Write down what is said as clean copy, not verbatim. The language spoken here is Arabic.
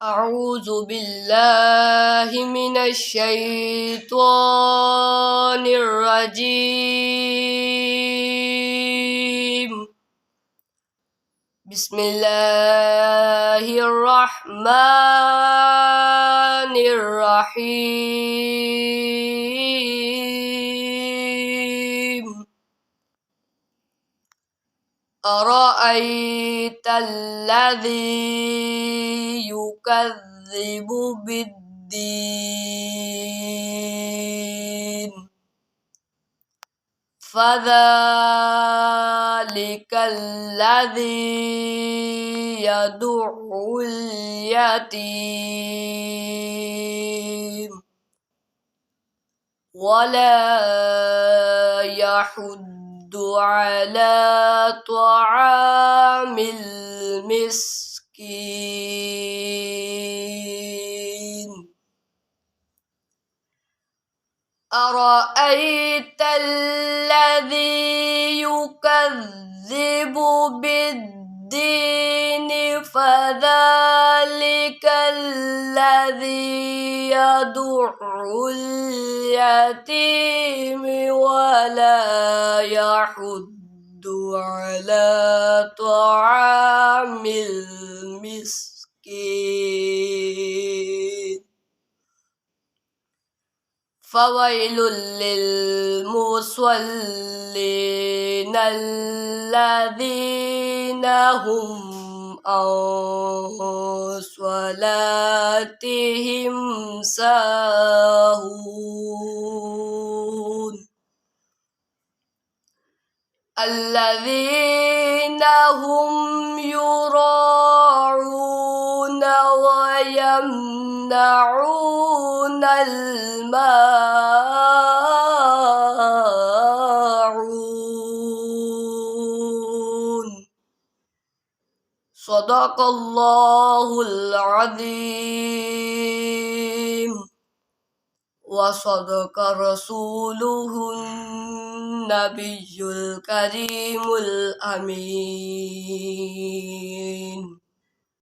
أعوذ بالله من الشيطان الرجيم. بسم الله الرحمن الرحيم. أرأيت الذي يكذب بالدين فذلك الذي يدع اليتيم ولا يحض على طعام المسكين. أرأيت الذي يكذب بالدين فذلك الذي يدع اليتيم ولا يحض على طعام المسكين. فويل للمصلين الذين هم عن صلاتهم ساهون الذين هم يراعون ويمنعون الماعون. صدق الله العظيم وصدق رسوله النبي الكريم الأمين.